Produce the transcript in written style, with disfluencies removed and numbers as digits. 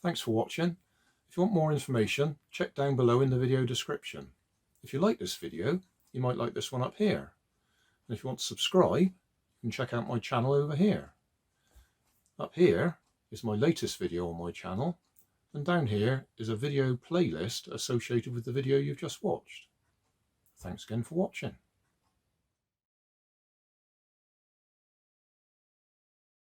Thanks for watching. If you want more information, check down below in the video description. If you like this video, you might like this one up here. And if you want to subscribe, you can check out my channel over here. Up here is my latest video on my channel, and down here is a video playlist associated with the video you've just watched. Thanks again for watching.